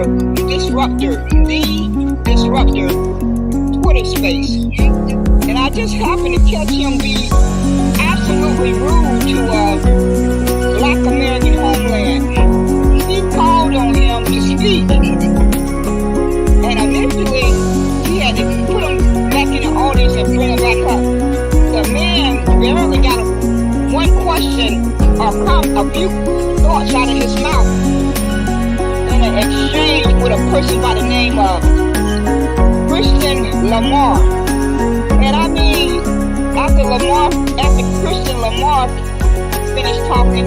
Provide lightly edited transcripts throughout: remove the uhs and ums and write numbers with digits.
the disruptor Twitter space. And I just happened to catch him be absolutely rude to Black American Homeland. He called on him to speak. And initially, he had to put him back in the audience and bring him back up. The man barely got one question or a few thoughts out of his mouth in an exchange with a person by the name of Christian Lamar. And I mean, after Christian Lamar finished talking,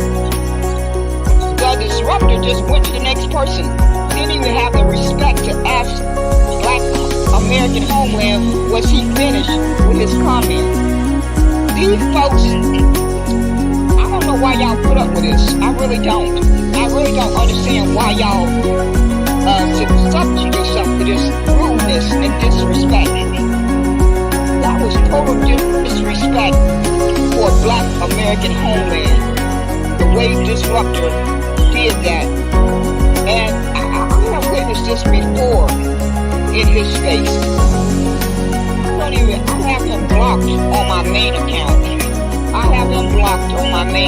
the disruptor just went to the next person. Didn't even have the respect to ask Black American Homeland, was he finished with his comment? These folks, I don't know why y'all put up with this. I really don't. I really don't understand why y'all subject yourself to this rudeness and disrespect. That was total disrespect for Black American Homeland. The way Disruptor did that. And I have witnessed this before in his space. I have him blocked on my main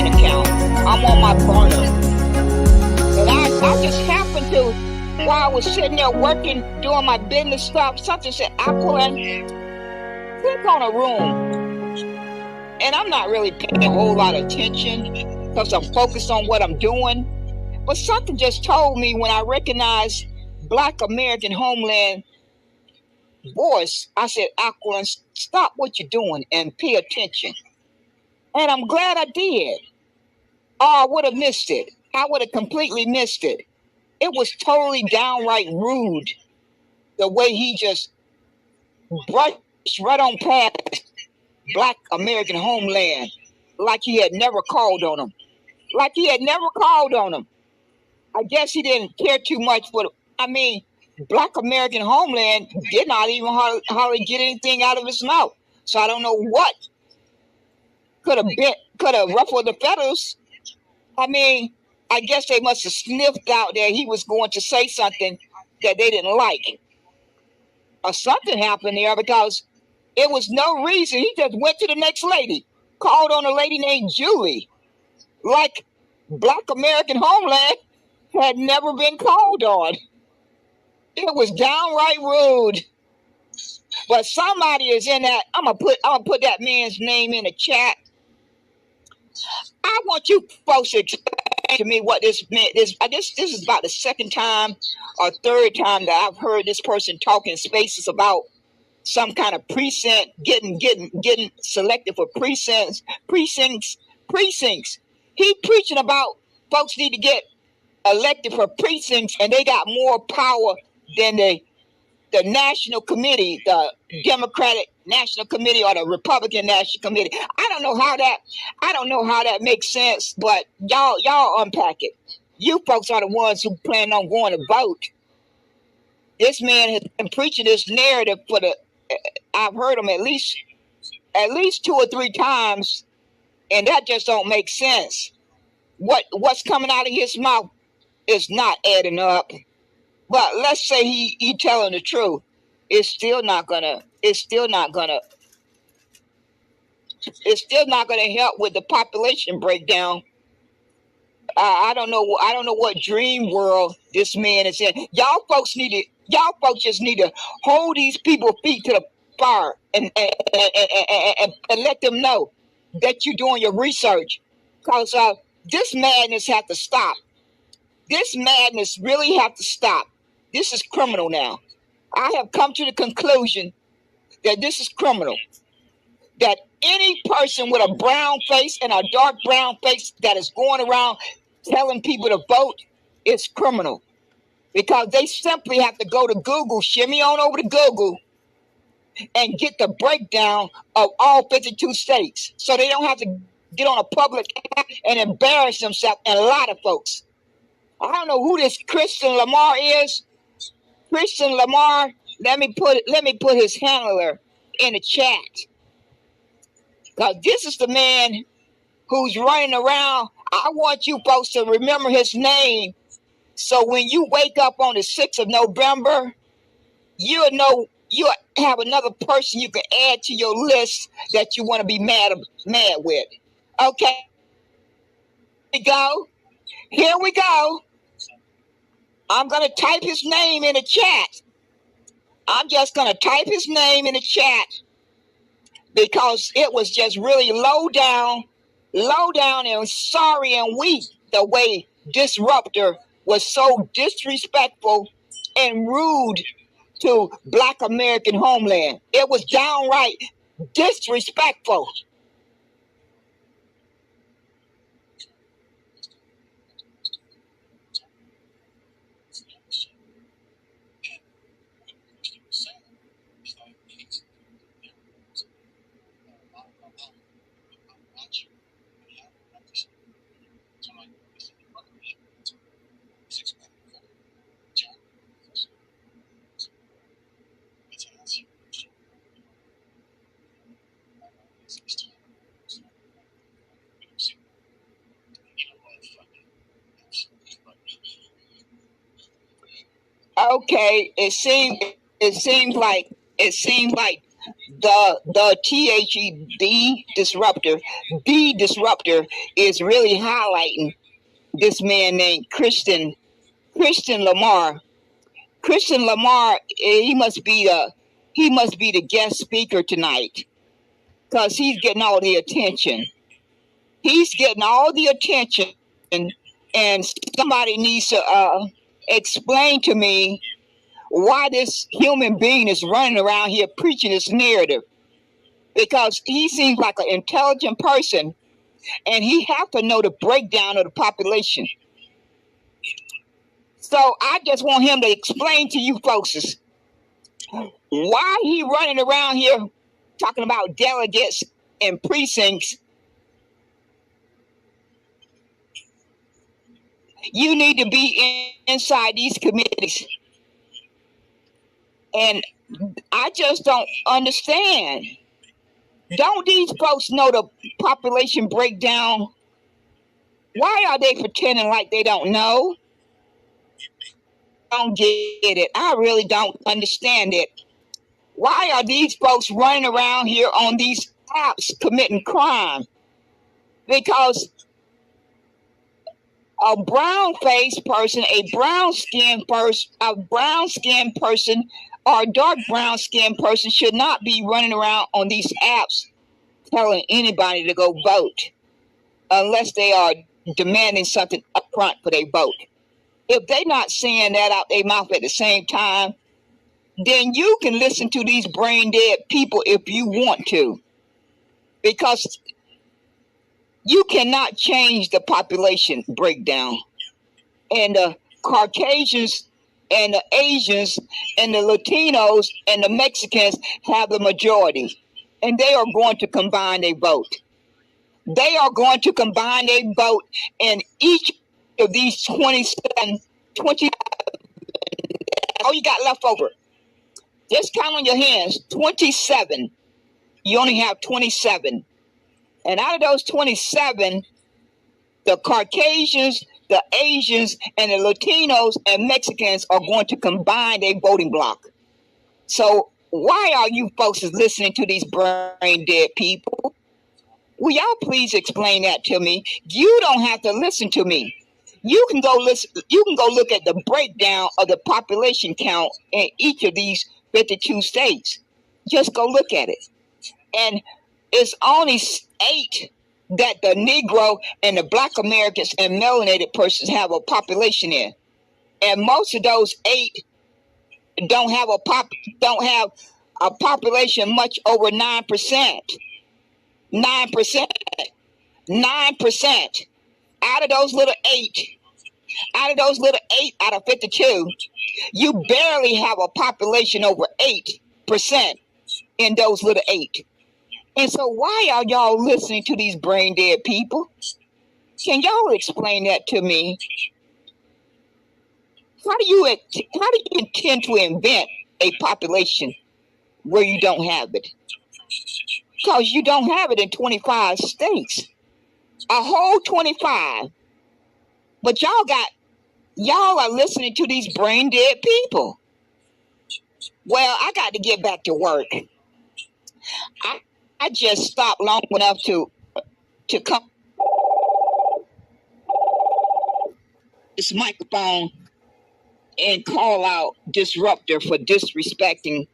account. I'm on my burner. But I just happened to, while I was sitting there working, doing my business stuff, something said, Aquilin, click on a room. And I'm not really paying a whole lot of attention because I'm focused on what I'm doing. But something just told me when I recognized Black American Homeland voice, I said, Aquilin, stop what you're doing and pay attention. And I'm glad I did. Or I would have missed it. I would have completely missed it. It was totally downright rude the way he just brushed right on past Black American Homeland like he had never called on him. I guess he didn't care too much for Black American Homeland did not even hardly get anything out of his mouth. So I don't know what could have ruffled the feathers. I guess they must have sniffed out that he was going to say something that they didn't like. Or something happened there because it was no reason. He just went to the next lady, called on a lady named Julie, like Black American Homeland had never been called on. It was downright rude. But somebody is in that. I'm gonna put that man's name in the chat. I want you folks to explain to me what this meant. This is about the second time or third time that I've heard this person talk in spaces about some kind of precinct getting selected for precincts. He preaching about folks need to get elected for precincts and they got more power than the National Committee, the Democratic National Committee or the Republican National Committee. I don't know how that makes sense, but y'all unpack it. You folks are the ones who plan on going to vote. This man has been preaching this narrative I've heard him at least 2 or 3 times, and that just don't make sense. What's coming out of his mouth is not adding up. But let's say he telling the truth. It's still not gonna help with the population breakdown. I don't know what dream world this man is in. Y'all folks just need to hold these people's feet to the fire and let them know that you're doing your research. Because this madness have to stop. This madness really have to stop. This is criminal now. I have come to the conclusion that this is criminal. That any person with a brown face and a dark brown face that is going around telling people to vote is criminal. Because they simply have to go to Google, shimmy on over to Google, and get the breakdown of all 52 states. So they don't have to get on a public and embarrass themselves and a lot of folks. I don't know who this Christian Lamar is. Christian Lamar, let me put his handler in the chat. Because this is the man who's running around. I want you folks to remember his name So when you wake up on the 6th of November, you'll know you'll have another person you can add to your list that you want to be mad with. Okay, here we go. I'm going to type his name in the chat. I'm just going to type his name in the chat because it was just really low down and sorry and weak the way Disruptor was so disrespectful and rude to Black American homeland. It was downright disrespectful. Okay, it seems like the THED disruptor is really highlighting this man named Christian Lamar. Christian Lamar, he must be the guest speaker tonight because he's getting all the attention. He's getting all the attention, and somebody needs to explain to me why this human being is running around here preaching this narrative, because he seems like an intelligent person and he have to know the breakdown of the population. So I just want him to explain to you folks why he running around here talking about delegates and precincts. You need to be inside these committees. And I just don't understand. Don't these folks know the population breakdown? Why are they pretending like they don't know? I don't get it. I really don't understand it. Why are these folks running around here on these apps committing crime? Because a brown-faced person, a brown-skinned person, or a dark brown-skinned person should not be running around on these apps telling anybody to go vote unless they are demanding something up front for their vote. If they're not saying that out their mouth at the same time, then you can listen to these brain dead people if you want to, because you cannot change the population breakdown. And the Caucasians and the Asians and the Latinos and the Mexicans have the majority, and they are going to combine their vote. They are going to combine their vote in each of these 20, all you got left over. Just count on your hands, 27. You only have 27. And out of those 27, the Caucasians, the Asians, and the Latinos and Mexicans are going to combine their voting block. So why are you folks listening to these brain dead people? Will y'all please explain that to me? You don't have to listen to me. You can go listen. You can go look at the breakdown of the population count in each of these 52 states. Just go look at it. And it's only 8 that the Negro and the Black Americans and melanated persons have a population in. And most of those 8 don't have a population much over 9%. 9%. 9%. Out of those little 8 out of 52, you barely have a population over 8% in those little 8. And so why are y'all listening to these brain dead people? Can y'all explain that to me? How do you intend to invent a population where you don't have it? Because you don't have it in 25 states. A whole 25. But y'all got Y'all are listening to these brain dead people. Well, I got to get back to work. I just stopped long enough to come this microphone and call out Disruptor for disrespecting,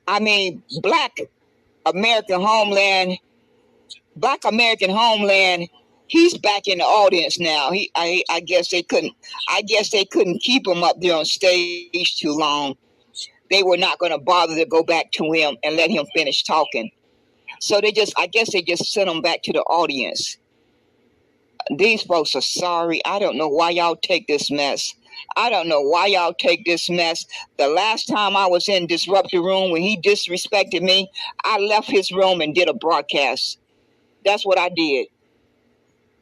Black American Homeland. Black American Homeland. He's back in the audience now. I guess they couldn't keep him up there on stage too long. They were not going to bother to go back to him and let him finish talking. So I guess they just sent him back to the audience. These folks are sorry. I don't know why y'all take this mess. I don't know why y'all take this mess. The last time I was in Disruptor Room when he disrespected me, I left his room and did a broadcast. That's what I did.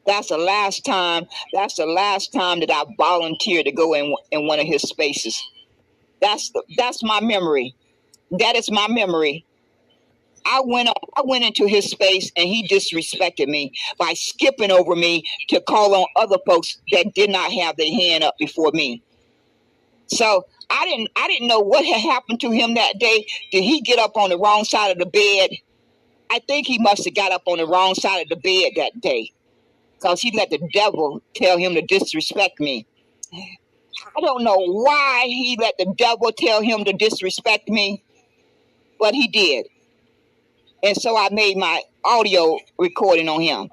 That's the last time that I volunteered to go in one of his spaces. That's my memory. That is my memory. I went into his space and he disrespected me by skipping over me to call on other folks that did not have their hand up before me. So I didn't know what had happened to him that day. Did he get up on the wrong side of the bed? I think he must have got up on the wrong side of the bed that day, because he let the devil tell him to disrespect me. I don't know why he let the devil tell him to disrespect me, but he did. And so I made my audio recording on him,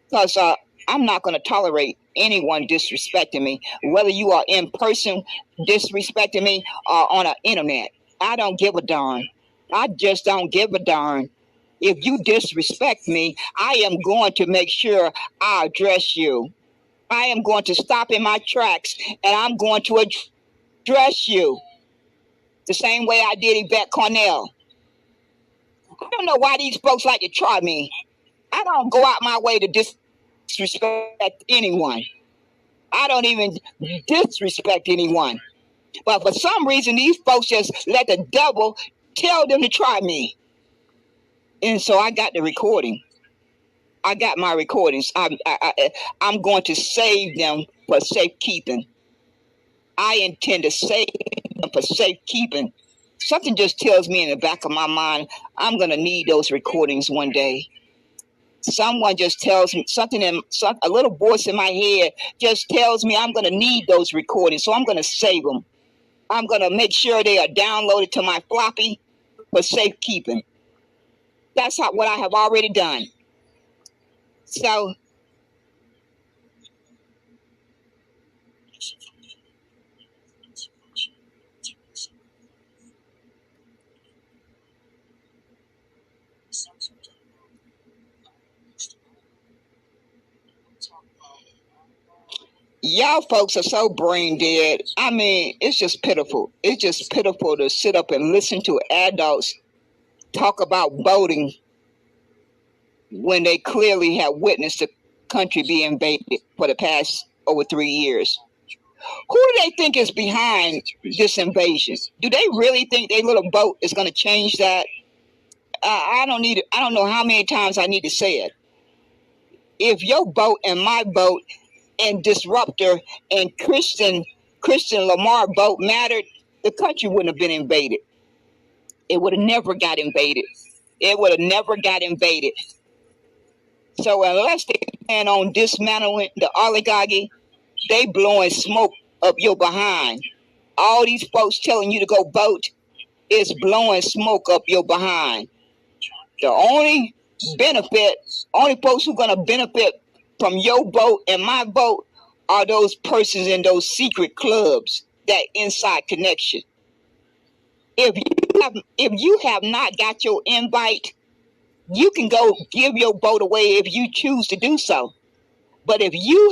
because I'm not going to tolerate anyone disrespecting me, whether you are in person disrespecting me or on the internet. I don't give a darn. I just don't give a darn. If you disrespect me, I am going to make sure I address you. I am going to stop in my tracks and I'm going to address you the same way I did Yvette Cornell. I don't know why these folks like to try me. I don't go out my way to disrespect anyone. I don't even disrespect anyone. But for some reason, these folks just let the devil tell them to try me. And so I got the recording. I got my recordings. I'm going to save them for safekeeping. I intend to save them for safekeeping. Something just tells me in the back of my mind, I'm going to need those recordings one day. Someone just tells me a little voice in my head just tells me I'm going to need those recordings. So I'm going to save them. I'm going to make sure they are downloaded to my floppy for safekeeping. That's what I have already done. So y'all folks are so brain dead. It's just pitiful. It's just pitiful to sit up and listen to adults talk about voting when they clearly have witnessed the country be invaded for the past over 3 years. Who do they think is behind this invasion? Do they really think their little vote is going to change that? I don't know how many times I need to say it. If your vote and my vote and Disruptor and Christian Lamar vote mattered, the country wouldn't have been invaded. It would have never got invaded. It would have never got invaded. So unless they plan on dismantling the oligarchy, they blowing smoke up your behind. All these folks telling you to go vote is blowing smoke up your behind. The only folks who are going to benefit from your vote and my vote are those persons in those secret clubs, that inside connection. If you have not got your invite, you can go give your vote away if you choose to do so. But if you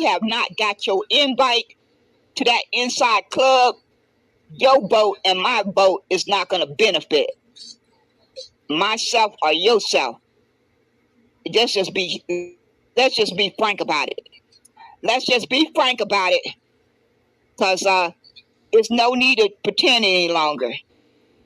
have not got your invite to that inside club, your vote and my vote is not going to benefit myself or yourself. Let's just be frank about it. Let's just be frank about it, because there's no need to pretend any longer.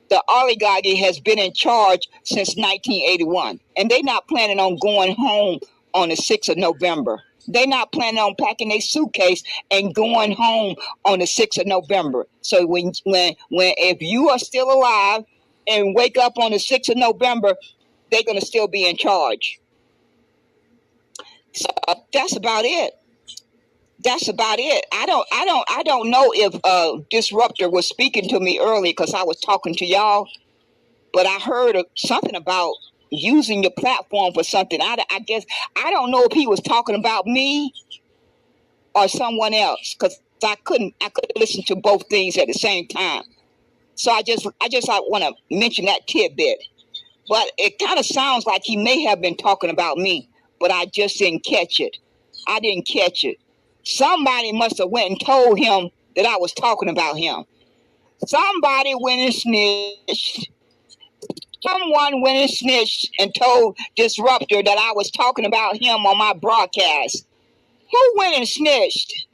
The oligarchy has been in charge since 1981, and they're not planning on going home on the 6th of November. They're not planning on packing their suitcase and going home on the 6th of November. So when if you are still alive and wake up on the 6th of November, they're going to still be in charge. So that's about it. That's about it. I don't know if Disruptor was speaking to me early because I was talking to y'all, but I heard something about using your platform for something. I guess I don't know if he was talking about me or someone else, because I couldn't listen to both things at the same time. So I just want to mention that tidbit. But it kind of sounds like he may have been talking about me, but I just didn't catch it. I didn't catch it. Somebody must have went and told him that I was talking about him. Somebody went and snitched. Someone went and snitched and told Disruptor that I was talking about him on my broadcast. Who went and snitched?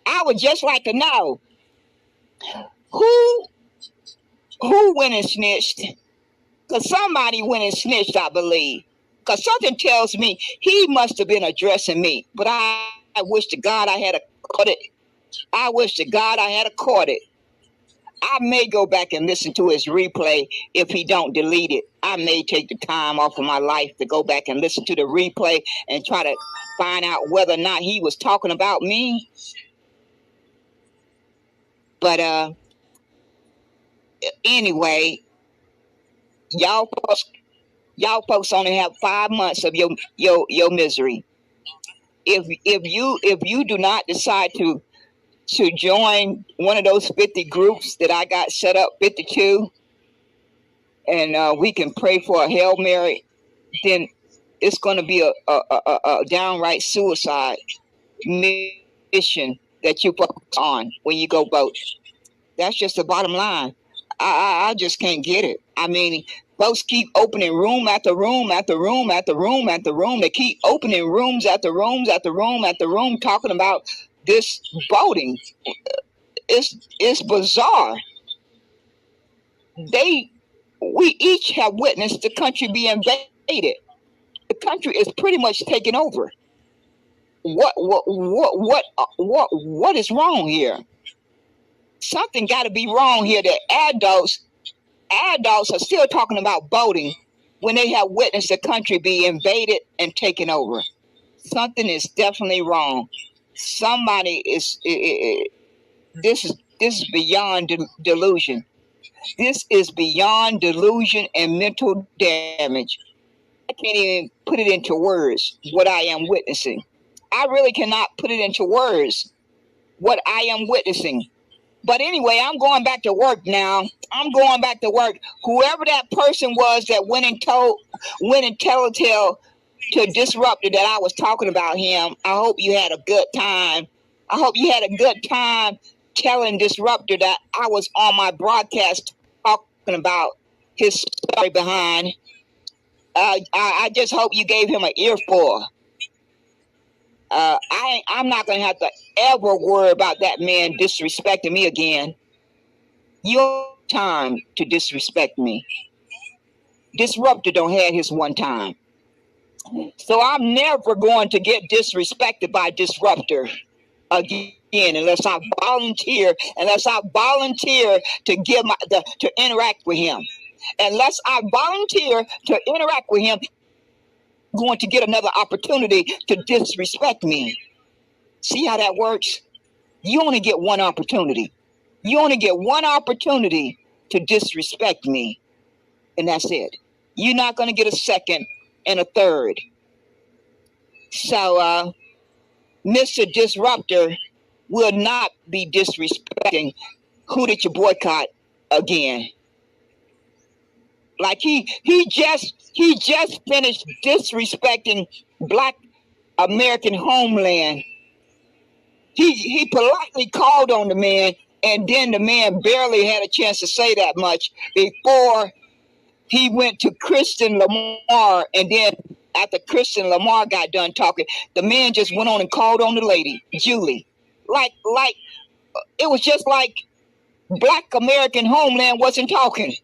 I would just like to know. Who went and snitched? Because somebody went and snitched, I believe. Because something tells me he must have been addressing me. But I wish to God I had caught it. I wish to God I had caught it. I may go back and listen to his replay if he don't delete it. I may take the time off of my life to go back and listen to the replay and try to find out whether or not he was talking about me. But anyway, y'all folks only have 5 months of your misery. If you do not decide to join one of those 50 groups that I got set up, 52, and we can pray for a Hail Mary, then it's going to be a downright suicide mission that you focus on when you go vote. That's just the bottom line. I just can't get it. I mean, folks keep opening room after room after room after room after room. They keep opening rooms after rooms after room after room talking about this voting. It's bizarre. We each have witnessed the country be invaded. The country is pretty much taken over. What is wrong here? Something got to be wrong here. That adults are still talking about voting when they have witnessed the country be invaded and taken over. Something is definitely wrong. Somebody is. This is beyond delusion. This is beyond delusion and mental damage. I can't even put it into words what I am witnessing. I really cannot put it into words what I am witnessing. But anyway, I'm going back to work now. I'm going back to work. Whoever that person was that went and telltale to Disruptor that I was talking about him, I hope you had a good time. I hope you had a good time telling Disruptor that I was on my broadcast talking about his story behind. I just hope you gave him an earful. I'm not going to have to ever worry about that man disrespecting me again. Your time to disrespect me. Disruptor don't have his one time. So I'm never going to get disrespected by Disruptor again unless I volunteer to give to interact with him. Unless I volunteer to interact with him, I'm going to get another opportunity to disrespect me. See how that works? You only get one opportunity. You only get one opportunity to disrespect me, and that's it. You're not going to get a second and a third. So, Mr. Disruptor will not be disrespecting Who Did You Boycott again. Like he just finished disrespecting Black American homeland. He politely called on the man, and then the man barely had a chance to say that much before he went to Kristen Lamar, and then after Kristen Lamar got done talking, the man just went on and called on the lady, Julie. Like it was just like Black American homeland wasn't talking.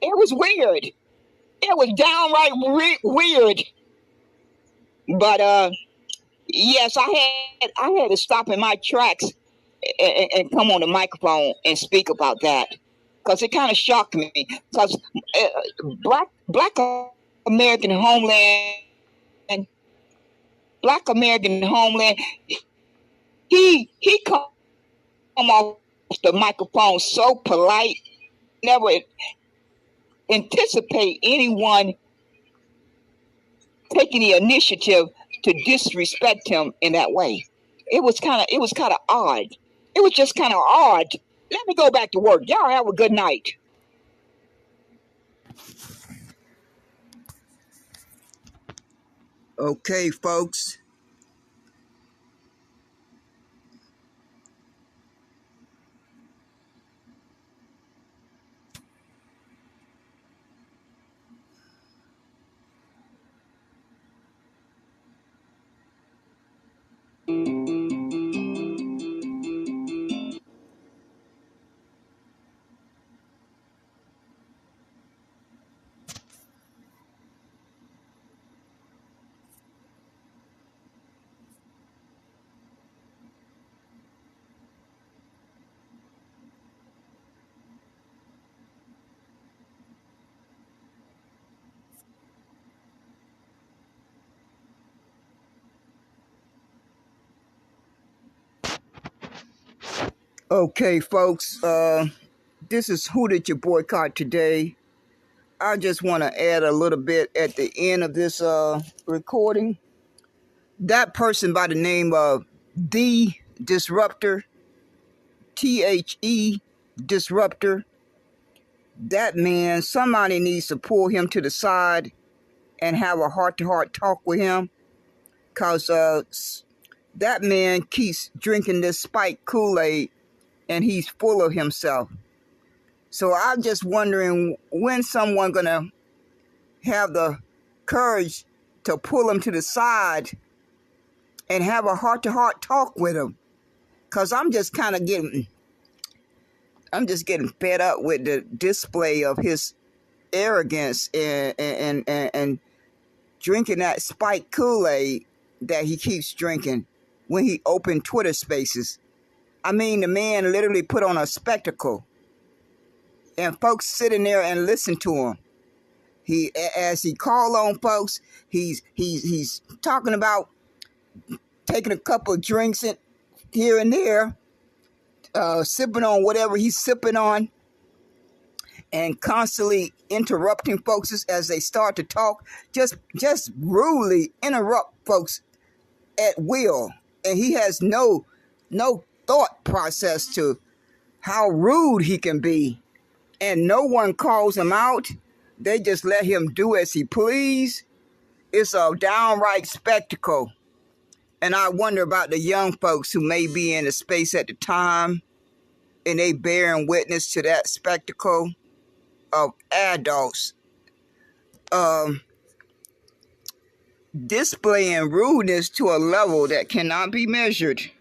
It was weird. It was downright weird. But yes, I had to stop in my tracks and come on the microphone and speak about that, because it kind of shocked me. Because Black American homeland, Black American homeland, he come off the microphone so polite, never anticipate anyone taking the initiative to disrespect him in that way. It was kind of odd. It was just kind of odd. Let me go back to work. Y'all have a good night. Okay, folks. Okay, folks. This is Who Did You Boycott Today? I just want to add a little bit at the end of this recording. That person by the name of The Disruptor, THE Disruptor, that man, somebody needs to pull him to the side and have a heart-to-heart talk with him, because that man keeps drinking this spiked Kool-Aid and he's full of himself. So I'm just wondering when someone gonna have the courage to pull him to the side and have a heart-to-heart talk with him, because I'm just getting fed up with the display of his arrogance and drinking that spiked Kool-Aid that he keeps drinking when he opened Twitter Spaces. I mean, the man literally put on a spectacle, and folks sitting there and listen to him. As he called on folks, he's talking about taking a couple of drinks here and there, sipping on whatever he's sipping on, and constantly interrupting folks as they start to talk. Just rudely interrupt folks at will, and he has no thought process to how rude he can be, and no one calls him out. They just let him do as he please. It's a downright spectacle. And I wonder about the young folks who may be in the space at the time, and they bearing witness to that spectacle of adults displaying rudeness to a level that cannot be measured.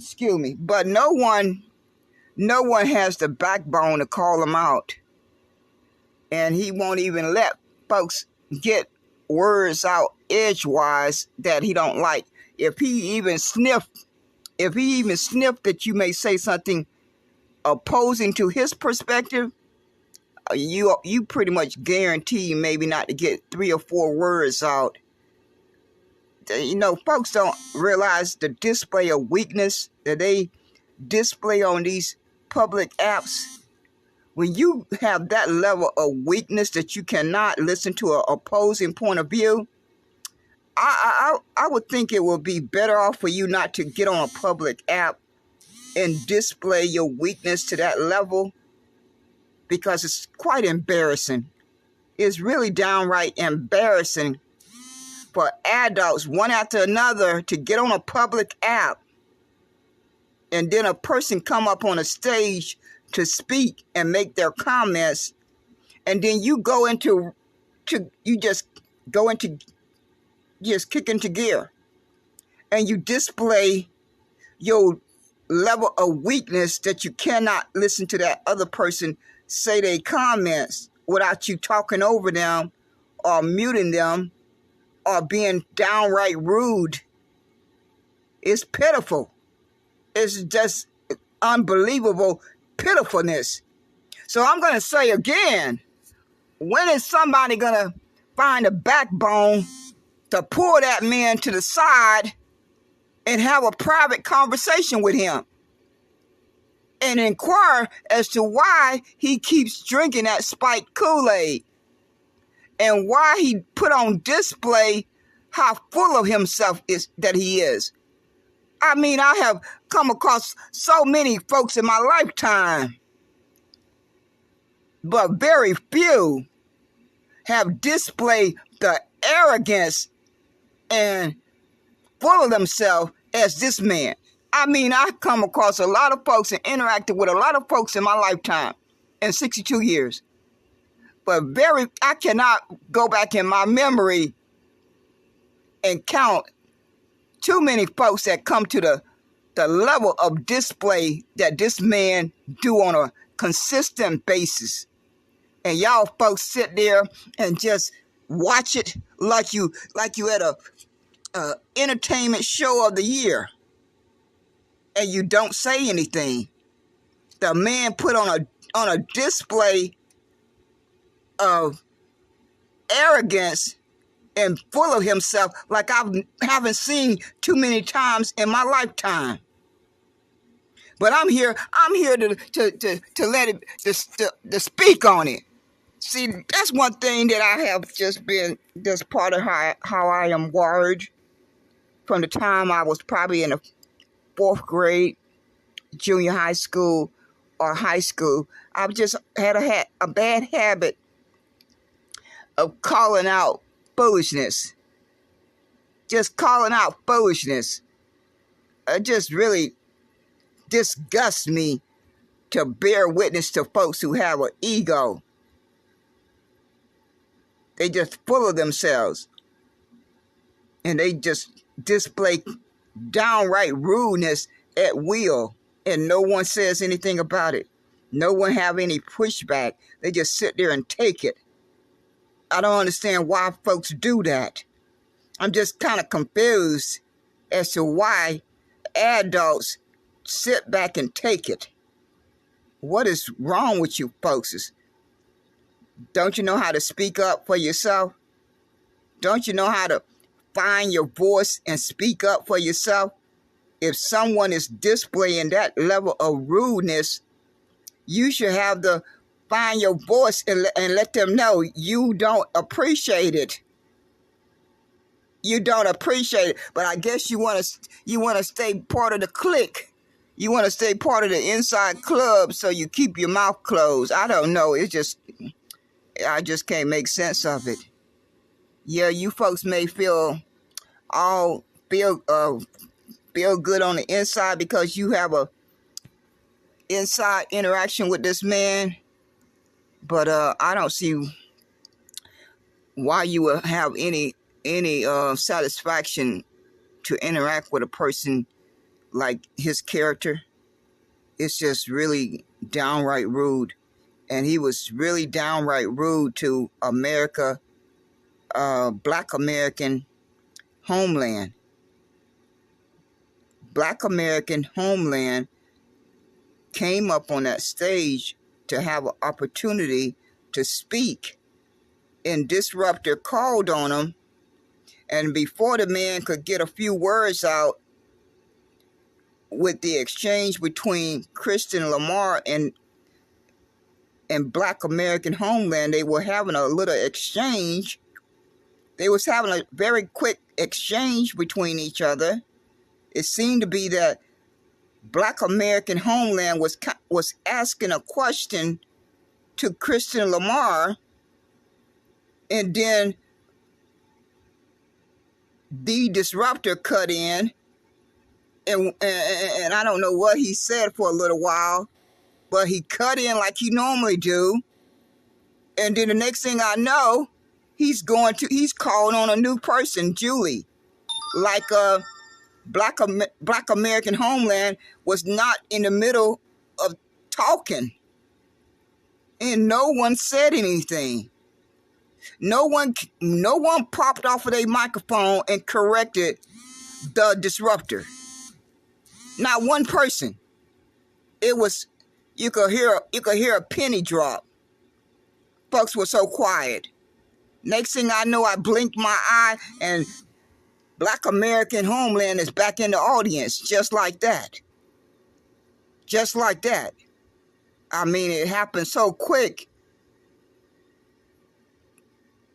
Excuse me. But no one has the backbone to call him out. And he won't even let folks get words out edgewise that he don't like. If he even sniffed that you may say something opposing to his perspective, you pretty much guarantee maybe not to get 3 or 4 words out. You know, folks don't realize the display of weakness that they display on these public apps. When you have that level of weakness that you cannot listen to an opposing point of view, I would think it would be better off for you not to get on a public app and display your weakness to that level, because it's quite embarrassing. It's really downright embarrassing for adults, one after another, to get on a public app, and then a person come up on a stage to speak and make their comments, and then you just kick into gear, and you display your level of weakness that you cannot listen to that other person say their comments without you talking over them or muting them are being downright rude. It's pitiful. It's just unbelievable pitifulness. So I'm going to say again, when is somebody going to find a backbone to pull that man to the side and have a private conversation with him and inquire as to why he keeps drinking that spiked Kool-Aid and why he put on display how full of himself is that he is. I mean, I have come across so many folks in my lifetime, but very few have displayed the arrogance and full of themselves as this man. I mean, I've come across a lot of folks and interacted with a lot of folks in my lifetime in 62 years. But I cannot go back in my memory and count too many folks that come to the level of display that this man do on a consistent basis. And y'all folks sit there and just watch it like you at a entertainment show of the year, and you don't say anything. The man put on a display of arrogance and full of himself like I haven't seen too many times in my lifetime. But I'm here to let it to speak on it. See, that's one thing that I have just part of how I am wired from the time I was probably in the 4th grade, junior high school, or high school. I've just had a bad habit of calling out foolishness. Just calling out foolishness. It just really disgusts me to bear witness to folks who have an ego. They just full of themselves. And they just display downright rudeness at will. And no one says anything about it. No one have any pushback. They just sit there and take it. I don't understand why folks do that. I'm just kind of confused as to why adults sit back and take it. What is wrong with you folks? Don't you know how to speak up for yourself? Don't you know how to find your voice and speak up for yourself? If someone is displaying that level of rudeness, you should have to find your voice and let them know you don't appreciate it. You don't appreciate it. But I guess you want to stay part of the clique. You want to stay part of the inside club, so you keep your mouth closed. I don't know. I just can't make sense of it. Yeah, you folks may feel good on the inside because you have a inside interaction with this man, but I don't see why you would have any satisfaction to interact with a person like his character. It's just really downright rude. And he was really downright rude to America, Black American homeland. Black American homeland came up on that stage to have an opportunity to speak. And Disruptor called on him. And before the man could get a few words out with the exchange between Christian Lamar and Black American homeland, they were having a little exchange. They was having a very quick exchange between each other. It seemed to be that Black American homeland was asking a question to Christian Lamar, and then the Disruptor cut in, and I don't know what he said for a little while, but he cut in like he normally do. And then the next thing I know, he's calling on a new person, Julie. Like Black American homeland was not in the middle of talking. And no one said anything. No one popped off of their microphone and corrected the disruptor. Not one person. It was, you could hear a penny drop. Folks were so quiet. Next thing I know, I blinked my eye and Black American Homeland is back in the audience, just like that. Just like that. I mean, it happened so quick.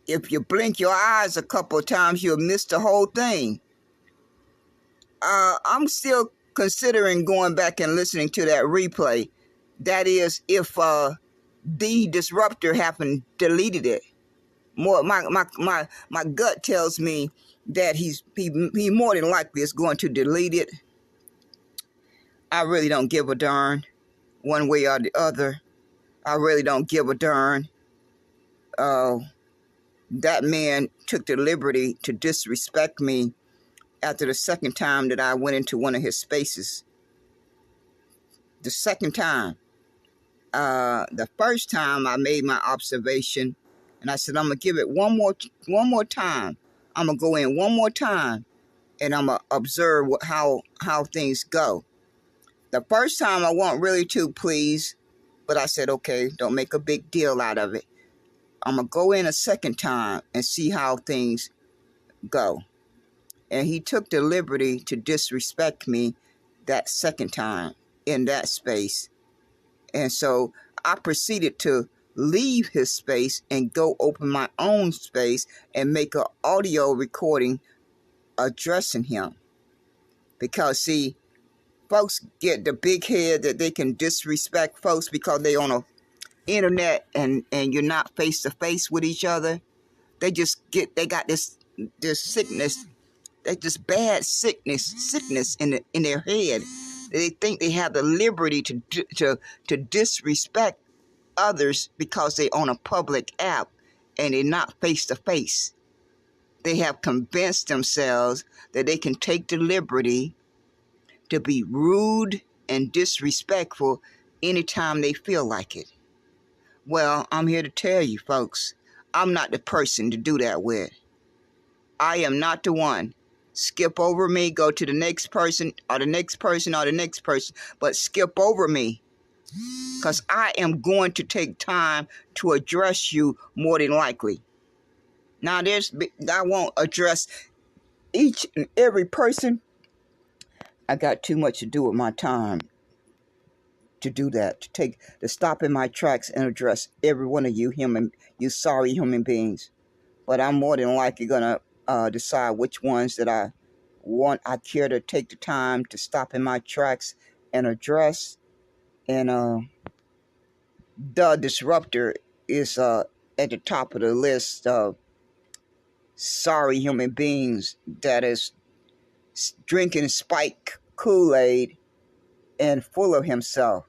If you blink your eyes a couple of times, you'll miss the whole thing. I'm still considering going back and listening to that replay. That is, if the disruptor happened deleted it. My gut tells me that he more than likely is going to delete it. I really don't give a darn one way or the other. I really don't give a darn. That man took the liberty to disrespect me after the second time that I went into one of his spaces. The second time. The first time I made my observation and I said, I'm going to give it one more time. I'm going to go in one more time and I'm going to observe how things go. The first time I wasn't really too pleased, but I said, okay, don't make a big deal out of it. I'm going to go in a second time and see how things go. And he took the liberty to disrespect me that second time in that space. And so I proceeded to leave his space and go open my own space and make an audio recording addressing him. Because, see, folks get the big head that they can disrespect folks because they on a internet and you're not face to face with each other. They got this sickness, this bad sickness in their head. They think they have the liberty to disrespect others because they on a public app and they're not face to face. They have convinced themselves that they can take the liberty to be rude and disrespectful anytime they feel like it. Well, I'm here to tell you, folks, I'm not the person to do that with. I am not the one. Skip over me, go to the next person or the next person or the next person, but skip over me. Because I am going to take time to address you more than likely. Now, I won't address each and every person. I got too much to do with my time to do that, to stop in my tracks and address every one of you sorry human beings. But I'm more than likely going to decide which ones that I care to take the time to stop in my tracks and address. And the disruptor is at the top of the list of sorry human beings that is drinking spike Kool-Aid and full of himself.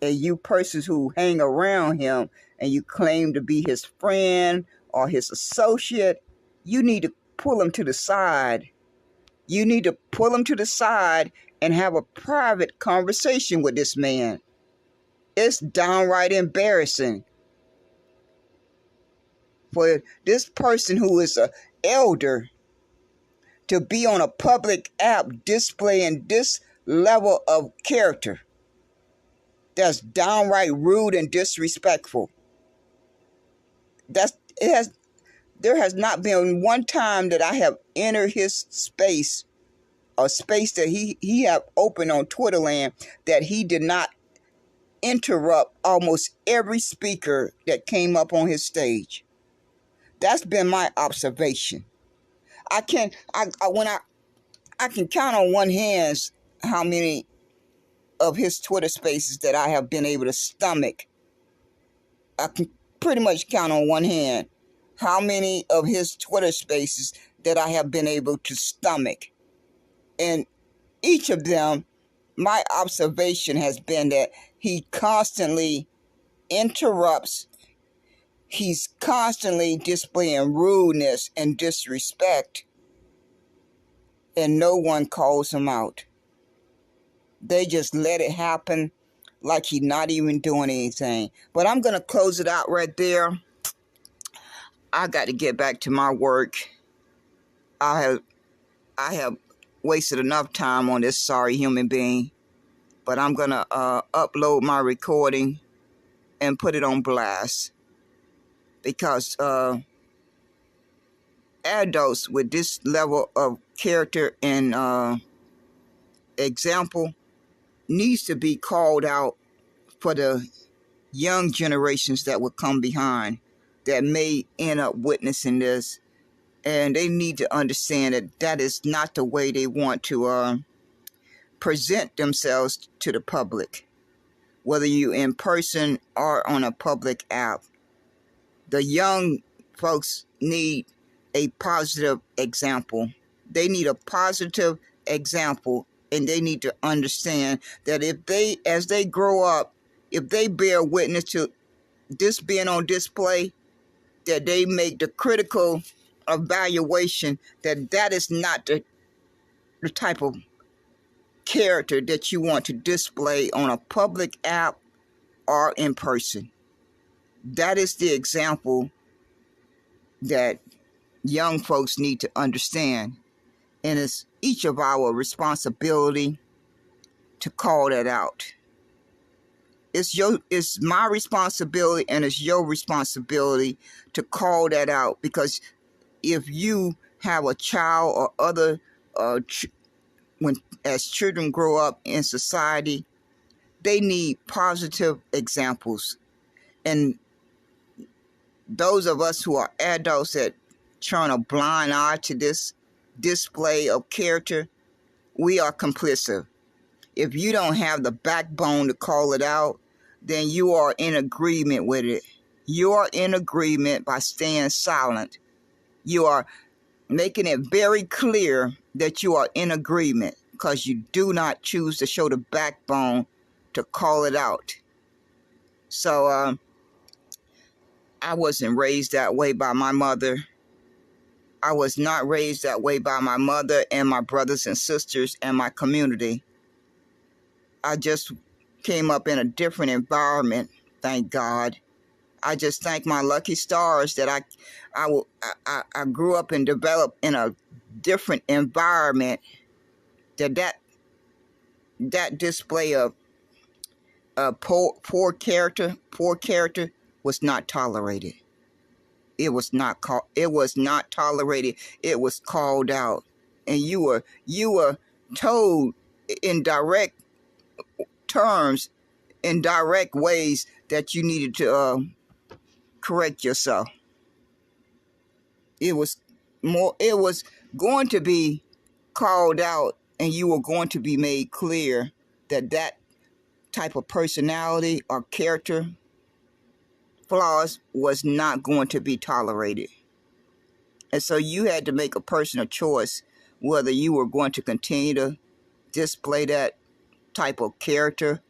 And you persons who hang around him and you claim to be his friend or his associate, you need to pull him to the side. You need to pull him to the side and have a private conversation with this man. It's downright embarrassing for this person who is an elder to be on a public app displaying this level of character. That's downright rude and disrespectful. There has not been one time that I have entered his space, a space that he have opened on Twitterland, that he did not interrupt almost every speaker that came up on his stage. That's been my observation. I can count on one hand how many of his Twitter spaces that I have been able to stomach. I can pretty much count on one hand how many of his Twitter spaces that I have been able to stomach. And each of them, my observation has been that he constantly interrupts. He's constantly displaying rudeness and disrespect, and no one calls him out. They just let it happen like he's not even doing anything. But I'm going to close it out right there. I got to get back to my work. I have wasted enough time on this sorry human being, but I'm gonna upload my recording and put it on blast, because adults with this level of character and example needs to be called out for the young generations that will come behind that may end up witnessing this, and they need to understand that that is not the way they want to present themselves to the public, whether you in person or on a public app. The young folks need a positive example. They need a positive example, and they need to understand that if they, as they grow up, if they bear witness to this being on display, that they make the critical evaluation that that is not the type of character that you want to display on a public app or in person. That is the example that young folks need to understand, and it's each of our responsibility to call that out. It's my responsibility, and it's your responsibility to call that out, because if you have a child or other when as children grow up in society, they need positive examples. And those of us who are adults that turn a blind eye to this display of character, we are complicit. If you don't have the backbone to call it out, then you are in agreement with it. You are in agreement by staying silent. You are making it very clear that you are in agreement, because you do not choose to show the backbone to call it out. So I wasn't raised that way by my mother. I was not raised that way by my mother and my brothers and sisters and my community. I just came up in a different environment, thank God. I just thank my lucky stars that I grew up and developed in a different environment, that display of poor character was not tolerated. It was not tolerated. It was called out, and you were told in direct terms, in direct ways, that you needed to correct yourself. It was going to be called out, and you were going to be made clear that that type of personality or character flaws was not going to be tolerated. And so you had to make a personal choice whether you were going to continue to display that type of character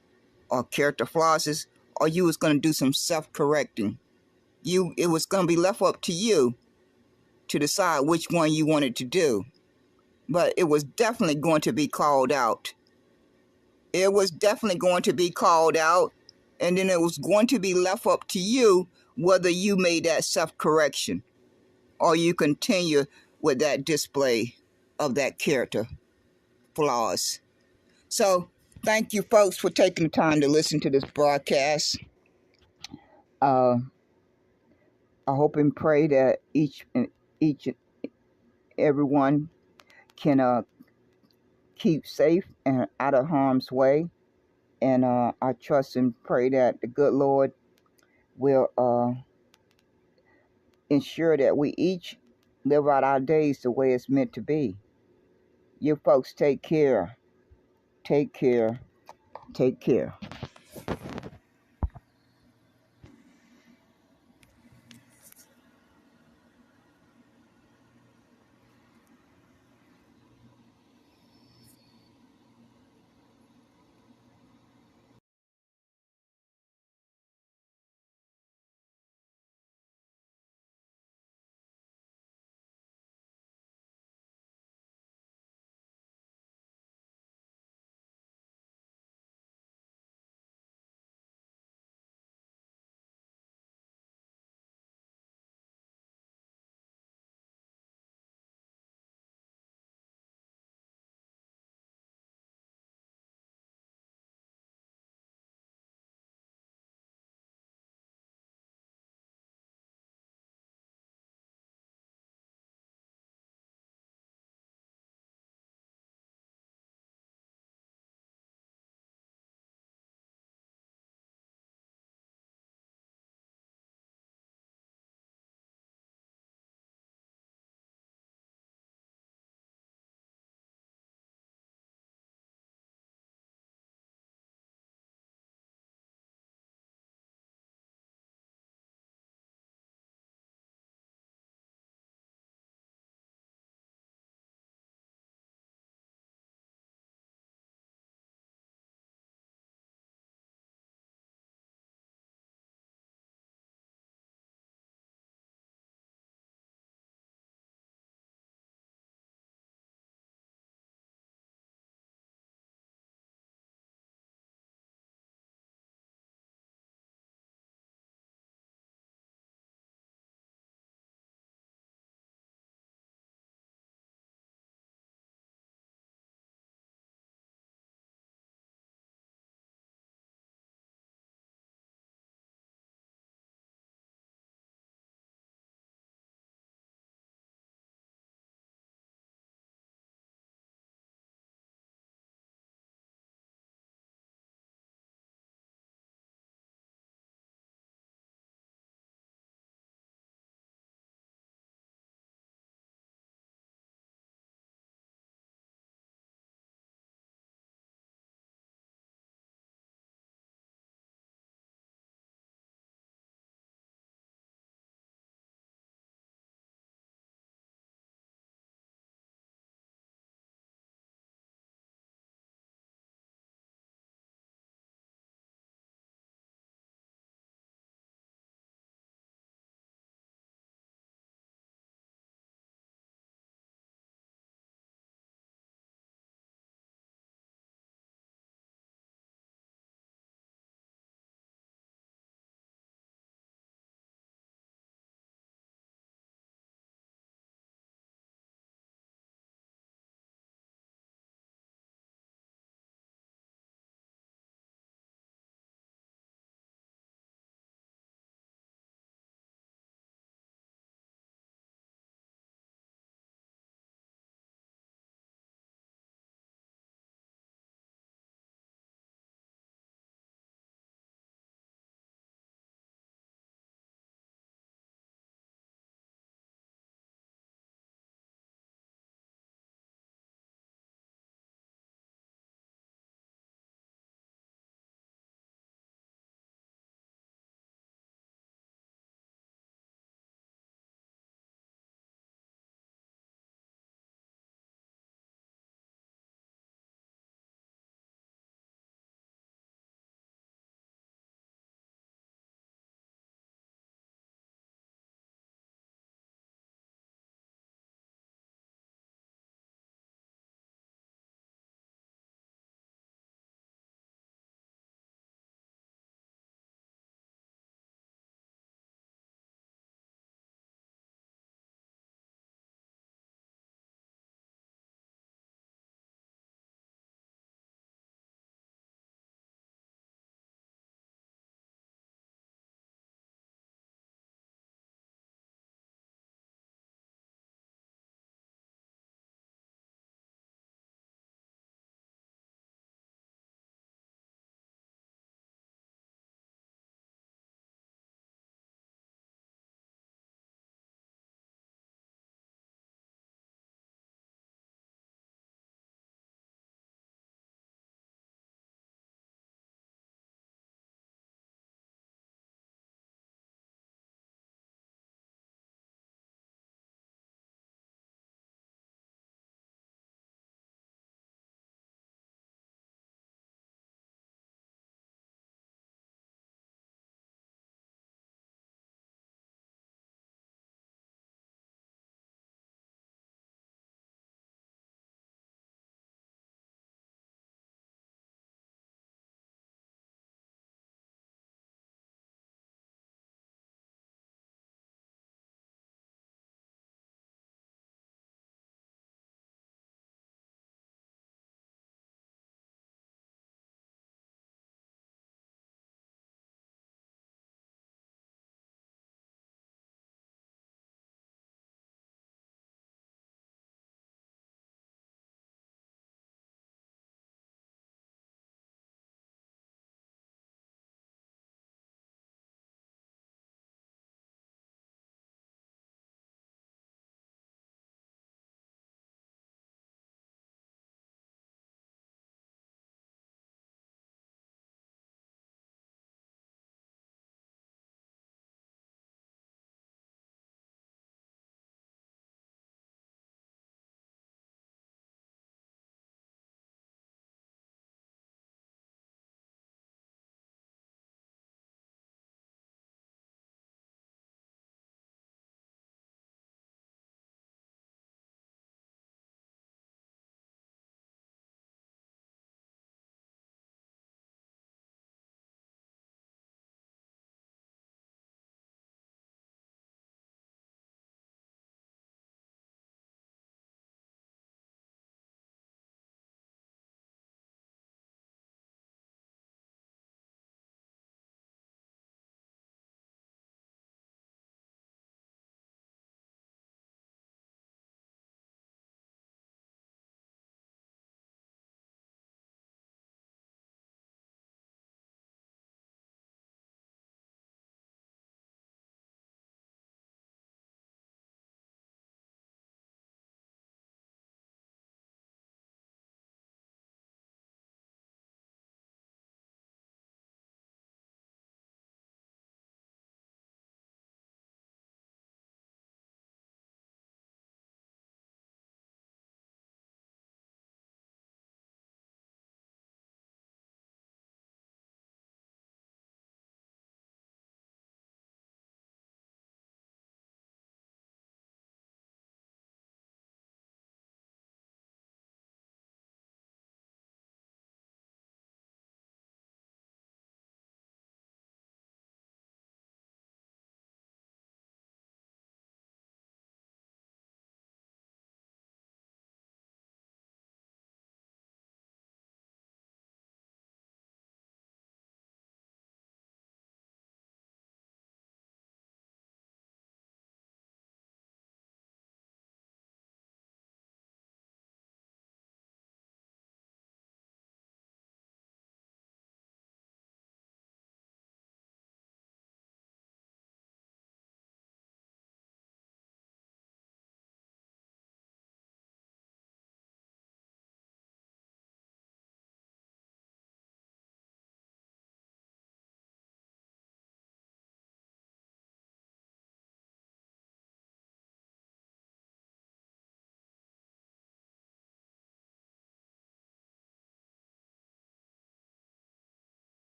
or character flaws, or you was going to do some self-correcting. It was going to be left up to you to decide which one you wanted to do. But it was definitely going to be called out. It was definitely going to be called out, and then it was going to be left up to you whether you made that self-correction or you continue with that display of that character flaws. So thank you, folks, for taking the time to listen to this broadcast. I hope and pray that each and everyone can keep safe and out of harm's way. And I trust and pray that the good Lord will ensure that we each live out our days the way it's meant to be. You folks take care. Take care. Take care.